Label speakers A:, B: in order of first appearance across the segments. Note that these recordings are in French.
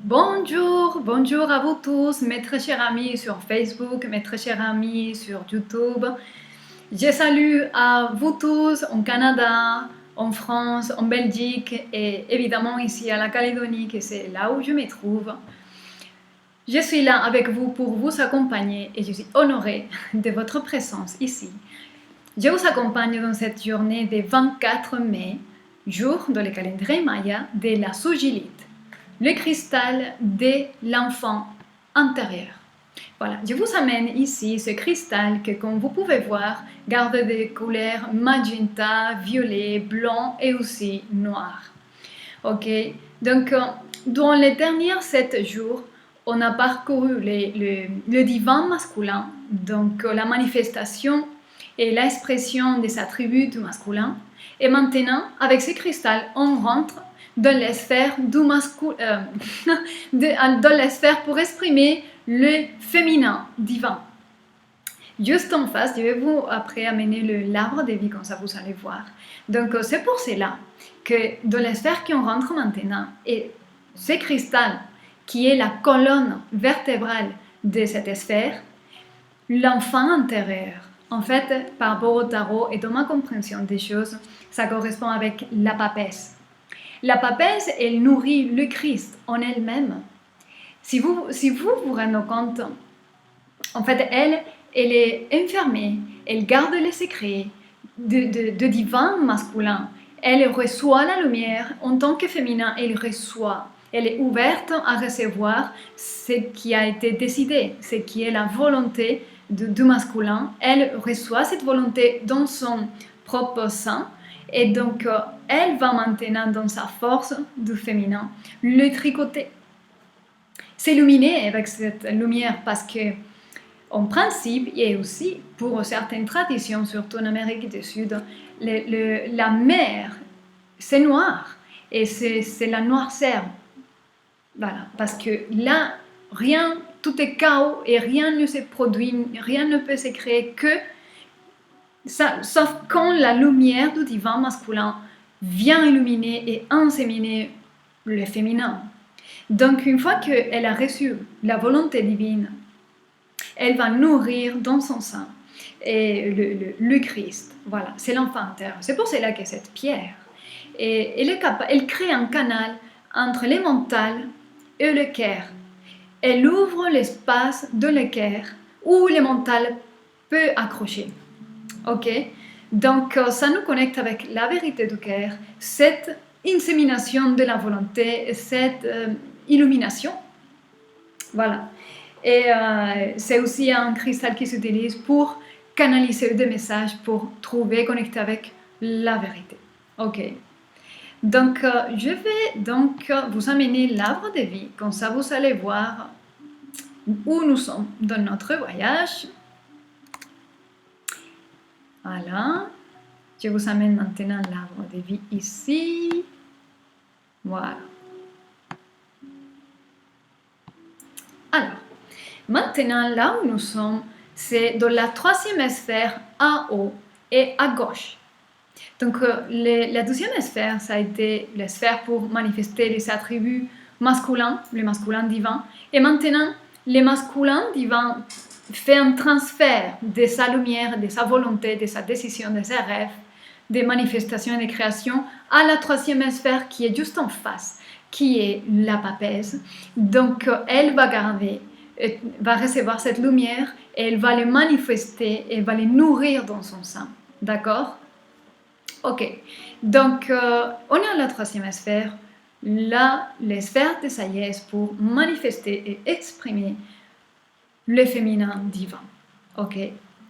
A: Bonjour à vous tous, mes très chers amis sur Facebook, mes très chers amis sur YouTube. Je salue à vous tous en Canada, en France, en Belgique et évidemment ici à la Calédonie, que c'est là où je me trouve. Je suis là avec vous pour vous accompagner et je suis honorée de votre présence ici. Je vous accompagne dans cette journée du 24 mai, jour dans le calendrier Maya de la Sugilite, le cristal de l'enfant intérieur. Voilà, je vous amène ici ce cristal que, comme vous pouvez voir, garde des couleurs magenta, violet, blanc et aussi noir. Ok, donc dans les derniers 7 jours, on a parcouru le divan masculin, donc la manifestation et l'expression des attributs du masculin. Et maintenant, avec ce cristal, on rentre dans les sphères du masculin, dans les sphères pour exprimer le féminin divin. Juste en face, je vais vous après amener l'arbre de vie, comme ça vous allez voir. Donc c'est pour cela que dans les sphères qui on rentre maintenant, et ce cristal qui est la colonne vertébrale de cette sphère, l'enfant intérieur. En fait, par rapport au tarot et dans ma compréhension des choses, ça correspond avec la papesse. La papesse, elle nourrit le Christ en elle-même. Si vous vous rendez compte, en fait, elle est enfermée, elle garde les secrets de divin masculin. Elle reçoit la lumière en tant que féminin, elle reçoit. Elle est ouverte à recevoir ce qui a été décidé, ce qui est la volonté du masculin. Elle reçoit cette volonté dans son propre sein. Et donc, elle va maintenant dans sa force du féminin le tricoter. S'illuminer avec cette lumière parce que, en principe, et aussi pour certaines traditions, surtout en Amérique du Sud, la mer, c'est noir et c'est la noirceur. Voilà, parce que là, rien, tout est chaos et rien ne se produit, rien ne peut se créer que ça, sauf quand la lumière du divin masculin vient illuminer et inséminer le féminin. Donc, une fois qu'elle a reçu la volonté divine, elle va nourrir dans son sein et le Christ. Voilà, c'est l'enfant intérieur. C'est pour cela que cette pierre, et elle crée un canal entre le mental et le cœur. Elle ouvre l'espace de le cœur où le mental peut accrocher. Ok? Donc, ça nous connecte avec la vérité du cœur, cette insémination de la volonté, cette illumination. Voilà. Et c'est aussi un cristal qui s'utilise pour canaliser des messages, pour trouver, connecter avec la vérité. Ok. Donc, je vais donc vous amener l'arbre de vie, comme ça vous allez voir où nous sommes dans notre voyage. Voilà. Je vous amène maintenant l'arbre de vie ici. Voilà. Alors, maintenant, là où nous sommes, c'est dans la 3e sphère en haut et à gauche. Donc, la 2e sphère, ça a été la sphère pour manifester les attributs masculins, le masculin divin. Et maintenant, le masculin divin fait un transfert de sa lumière, de sa volonté, de sa décision, de ses rêves, des manifestations et des créations à la 3e sphère qui est juste en face, qui est la papesse. Donc, elle va garder, va recevoir cette lumière et elle va les manifester, elle va les nourrir dans son sein. D'accord? Ok. Donc, on est à la 3e sphère, là, les sphères de sagesse pour manifester et exprimer le féminin divin. Ok?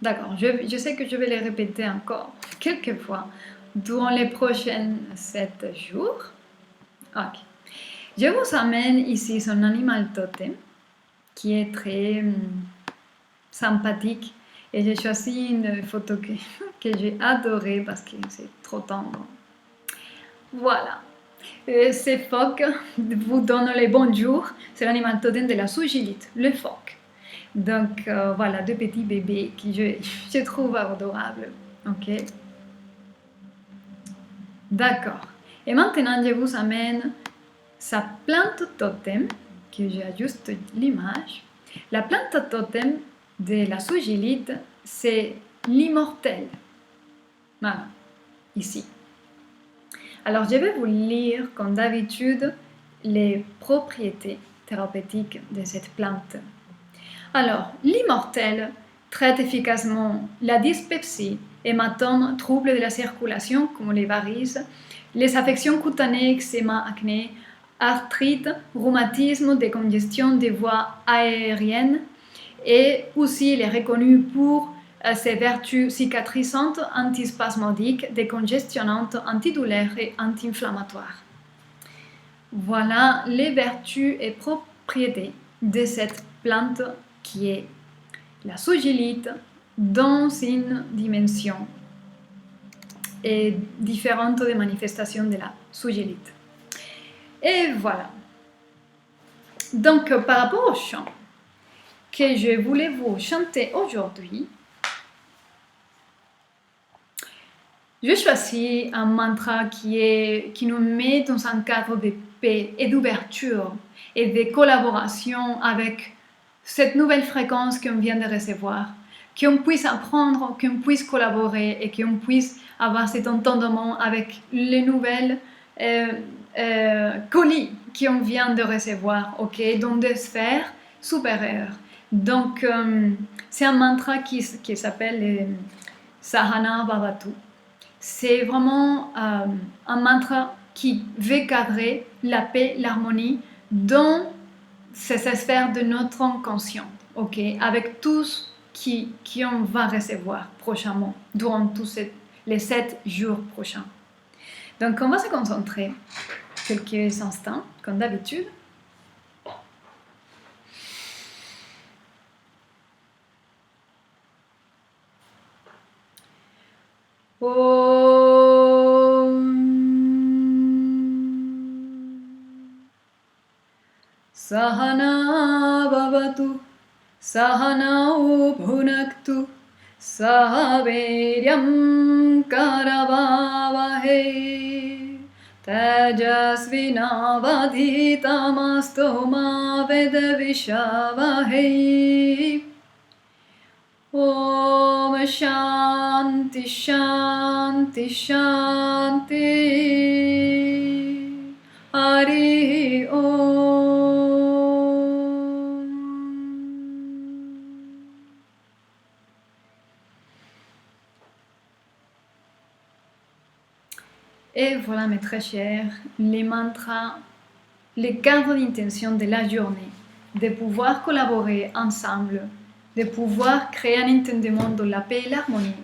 A: D'accord. Je sais que je vais les répéter encore quelques fois durant les prochains 7 jours. Ok. Je vous amène ici son animal totem qui est très sympathique et j'ai choisi une photo que j'ai adorée parce que c'est trop tendre. Voilà. Ce phoque vous donne les bonjours. C'est l'animal totem de la Sugilite, le phoque. Donc voilà, 2 petits bébés qui je trouve adorables. Ok. D'accord. Et maintenant, je vous amène sa plante totem que j'ajuste l'image. La plante totem de la Sougilite, c'est l'immortel. Voilà, ici. Alors, je vais vous lire, comme d'habitude, les propriétés thérapeutiques de cette plante. Alors, l'immortel traite efficacement la dyspepsie, hématome, troubles de la circulation comme les varices, les affections cutanées, eczéma, acné, arthrite, rhumatisme, décongestion des voies aériennes, et aussi il est reconnu pour ses vertus cicatrisantes, antispasmodiques, décongestionnantes, antidouleurs et anti-inflammatoires. Voilà les vertus et propriétés de cette plante qui est la Sougilite dans une dimension et différentes des manifestations de la Sougilite. Et voilà. Donc, par rapport au chant que je voulais vous chanter aujourd'hui, je choisis un mantra qui nous met dans un cadre de paix et d'ouverture et de collaboration avec cette nouvelle fréquence qu'on vient de recevoir, qu'on puisse apprendre, qu'on puisse collaborer et qu'on puisse avoir cet entendement avec les nouvelles colis qu'on vient de recevoir, ok, dans des sphères supérieures. Donc, c'est un mantra qui s'appelle Sahana Bhavatu. C'est vraiment un mantra qui veut cadrer la paix, l'harmonie dans ces sphères de notre inconscient, ok, avec tous qui on va recevoir prochainement durant tous les 7 jours prochains. Donc, on va se concentrer quelques instants, comme d'habitude. Sahana Bhavatu, Sahanau Bhunaktu, Sahaviryam Karavavahe, Tajasvinavadhitamastu ma Vedavishavahhe. Om Shanti Shanti Shanti. Hari Om. Et voilà mes très chers, les mantras, les cadres d'intention de la journée, de pouvoir collaborer ensemble, de pouvoir créer un entendement de la paix et l'harmonie.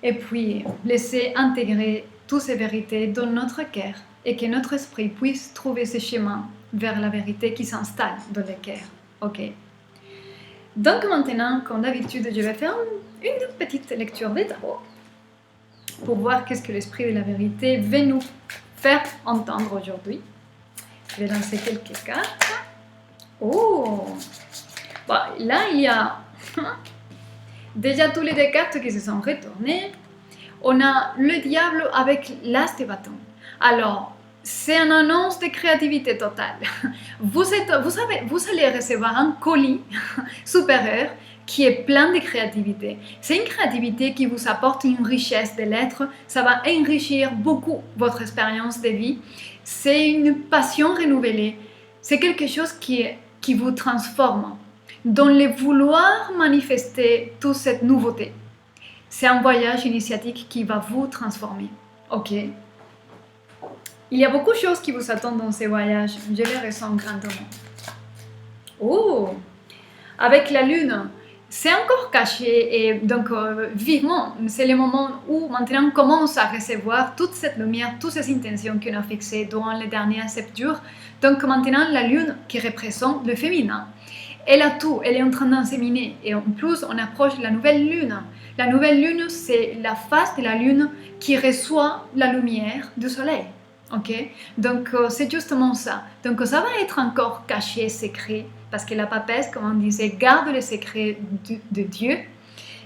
A: Et puis, laisser intégrer toutes ces vérités dans notre cœur et que notre esprit puisse trouver ce chemin vers la vérité qui s'installe dans le cœur. Ok. Donc maintenant, comme d'habitude, je vais faire une petite lecture des tarots pour voir qu'est-ce que l'esprit de la vérité veut nous faire entendre aujourd'hui. Je vais lancer quelques cartes. Oh! Bon, là, il y a déjà tous les deux cartes qui se sont retournées. On a le diable avec l'as de bâton. Alors, c'est une annonce de créativité totale. Vous allez recevoir un colis supérieur qui est plein de créativité. C'est une créativité qui vous apporte une richesse de l'être. Ça va enrichir beaucoup votre expérience de vie. C'est une passion renouvelée. C'est quelque chose qui vous transforme. Dans le vouloir manifester toute cette nouveauté. C'est un voyage initiatique qui va vous transformer. Ok. Il y a beaucoup de choses qui vous attendent dans ces voyages. Je les ressens grandement. Oh! Avec la lune, c'est encore caché et donc vivement, c'est le moment où maintenant on commence à recevoir toute cette lumière, toutes ces intentions qu'on a fixées durant les derniers 7 jours. Donc maintenant, la lune qui représente le féminin, elle a tout, elle est en train d'enséminer et en plus on approche de la nouvelle lune. La nouvelle lune, c'est la face de la lune qui reçoit la lumière du soleil. Ok, donc c'est justement ça. Donc ça va être encore caché, secret, parce que la papesse, comme on disait, garde le secret de Dieu.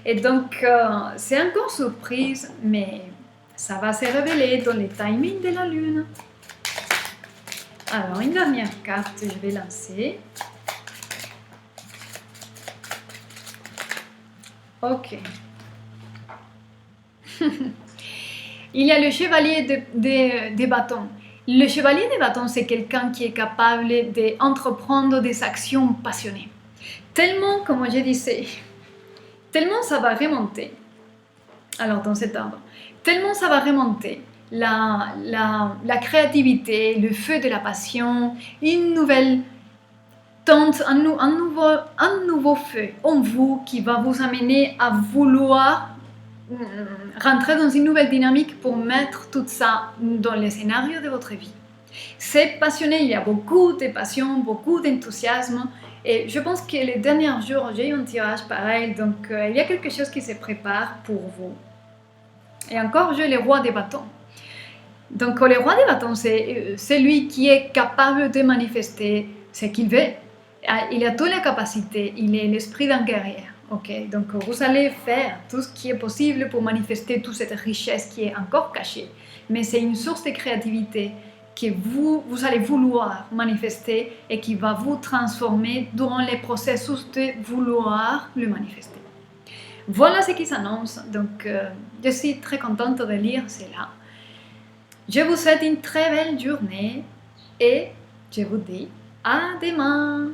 A: Et donc c'est encore surprise, mais ça va se révéler dans les timings de la lune. Alors, une dernière carte, je vais lancer. Ok. Il y a le chevalier des bâtons. Le chevalier des bâtons, c'est quelqu'un qui est capable d'entreprendre des actions passionnées. Tellement, comme je disais, tellement ça va remonter. Alors, dans cet ordre, tellement ça va remonter. La créativité, le feu de la passion, une nouvelle tente, un nouveau feu en vous qui va vous amener à vouloir rentrer dans une nouvelle dynamique pour mettre tout ça dans les scénarios de votre vie. C'est passionné, il y a beaucoup de passion, beaucoup d'enthousiasme. Et je pense que les derniers jours, j'ai eu un tirage pareil, donc il y a quelque chose qui se prépare pour vous. Et encore, j'ai le roi des bâtons. Donc le roi des bâtons, c'est celui qui est capable de manifester ce qu'il veut. Il a toutes les capacités, il est l'esprit d'un guerrier. Okay? Donc vous allez faire tout ce qui est possible pour manifester toute cette richesse qui est encore cachée. Mais c'est une source de créativité que vous allez vouloir manifester et qui va vous transformer durant le processus de vouloir le manifester. Voilà ce qui s'annonce. Donc je suis très contente de lire cela. Je vous souhaite une très belle journée et je vous dis à demain.